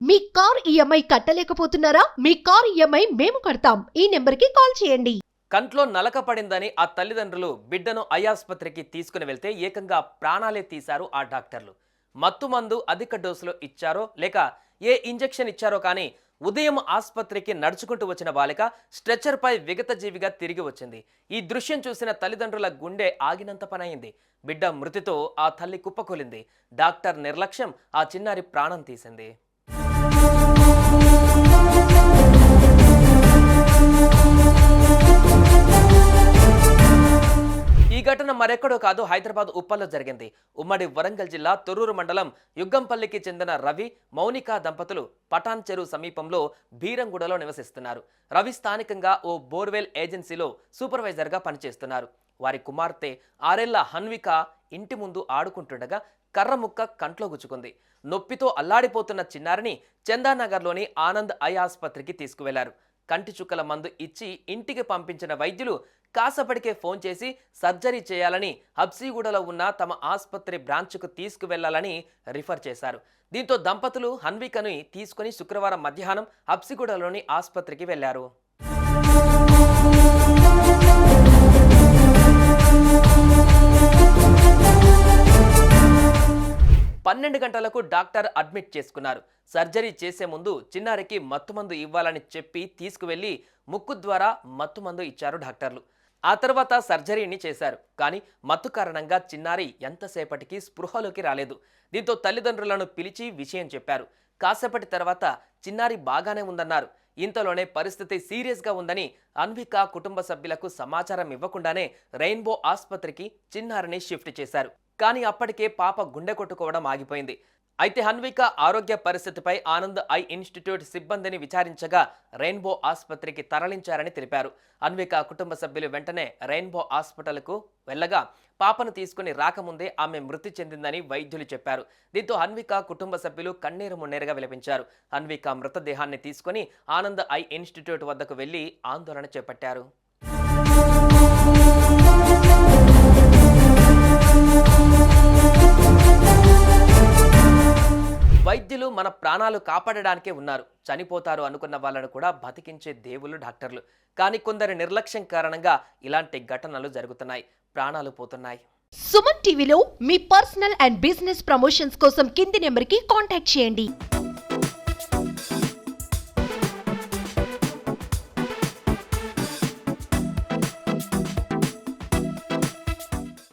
మీ car EMI కట్టలేకపోతున్నారా? మీ car EMI మేము కడతాం. ఈ నెంబర్కి కాల్ చేయండి. కంట్లో నలక పడిందని ఆ తల్లిదండ్రులు బిడ్డను ఐ ఆసుపత్రికి తీసుకుని వెళ్తే ఏకంగా ప్రాణాలే తీశారు ఆ డాక్టర్లు. మత్తు మందు అధిక డోసులో ఇచ్చారో లేక ఏ ఇంజెక్షన్ ఇచ్చారో కానీ ఉదయం ఆసుపత్రికి నడుచుకుంటూ వచ్చిన బాలిక స్ట్రెచర్పై విగతజీవిగా తిరిగి వచ్చింది. ఈ దృశ్యం చూసిన తల్లిదండ్రుల గుండె ఆగినంత పనయింది. బిడ్డ మృతితో ఆ తల్లి కుప్పకూలింది. డాక్టర్ నిర్లక్ష్యం ఆ చిన్నారి ప్రాణం తీసింది. ఈ ఘటన మరెక్కడో కాదు, హైదరాబాద్ ఉప్పల్లో జరిగింది. ఉమ్మడి వరంగల్ జిల్లా తొర్రూరు మండలం యుగ్గంపల్లికి చెందిన రవి, మౌనిక దంపతులు పటాన్ చెరువు సమీపంలో బీరంగూడలో నివసిస్తున్నారు. రవి స్థానికంగా ఓ బోర్వెల్ ఏజెన్సీలో సూపర్వైజర్గా పనిచేస్తున్నారు. వారి కుమార్తె 6 ఏళ్ల హన్విక ఇంటి ముందు ఆడుకుంటుండగా కర్ర ముక్క కంట్లో గుచ్చుకుంది. నొప్పితో అల్లాడిపోతున్న చిన్నారిని చందానగర్లోని ఆనంద్ ఐ ఆసుపత్రికి తీసుకువెళ్లారు. కంటి చుక్కల మందు ఇచ్చి ఇంటికి పంపించిన వైద్యులు కాసేపటికే ఫోన్ చేసి సర్జరీ చేయాలని హబ్సీగూడలో ఉన్న తమ ఆసుపత్రి బ్రాంచ్కు తీసుకువెళ్లాలని రిఫర్ చేశారు. దీంతో దంపతులు హన్వికను తీసుకుని శుక్రవారం మధ్యాహ్నం హబ్సీగూడలోని ఆసుపత్రికి వెళ్లారు. 12 గంటలకు డాక్టర్ అడ్మిట్ చేసుకున్నారు. సర్జరీ చేసే ముందు చిన్నారికి మత్తుమందు ఇవ్వాలని చెప్పి తీసుకువెళ్లి ముక్కు ద్వారా మత్తుమందు ఇచ్చారు డాక్టర్లు. ఆ తర్వాత సర్జరీని చేశారు. కానీ మత్తు కారణంగా చిన్నారి ఎంతసేపటికి స్పృహలోకి రాలేదు. దీంతో తల్లిదండ్రులను పిలిచి విషయం చెప్పారు. కాసేపటి తర్వాత చిన్నారి బాగానే ఉందన్నారు. ఇంతలోనే పరిస్థితి సీరియస్గా ఉందని అన్విక కుటుంబ సభ్యులకు సమాచారం ఇవ్వకుండానే రెయిన్బో ఆసుపత్రికి చిన్నారిని షిఫ్ట్ చేశారు. కానీ అప్పటికే పాప గుండె కొట్టుకోవడం ఆగిపోయింది. అయితే హన్విక ఆరోగ్య పరిస్థితిపై ఆనంద్ ఐ ఇన్స్టిట్యూట్ సిబ్బందిని విచారించగా రెయిన్బో ఆసుపత్రికి తరలించారని తెలిపారు. హన్విక కుటుంబ సభ్యులు వెంటనే రెయిన్బో హాస్పిటల్కు వెళ్ళగా పాపను తీసుకుని రాకముందే ఆమె మృతి చెందిందని వైద్యులు చెప్పారు. దీంతో హన్విక కుటుంబ సభ్యులు కన్నీరు మున్నీరుగా విలపించారు. హన్విక మృతదేహాన్ని తీసుకుని ఆనంద్ ఐ ఇన్స్టిట్యూట్ వద్దకు వెళ్లి ఆందోళన చేపట్టారు. వైద్యులు మన ప్రాణాలు కాపాడడానికే ఉన్నారు. చనిపోతారు అనుకున్న వాళ్ళను కూడా బతికించే దేవుళ్ళు డాక్టర్లు. కానీ కొందరి నిర్లక్ష్యం కారణంగా ఇలాంటి ఘటనలు జరుగుతున్నాయి, ప్రాణాలు పోతున్నాయి. సుమన్ టీవీలో మీ పర్సనల్ అండ్ బిజినెస్ ప్రమోషన్స్ కోసం కింది నెంబర్కి కాంటాక్ట్ చేయండి.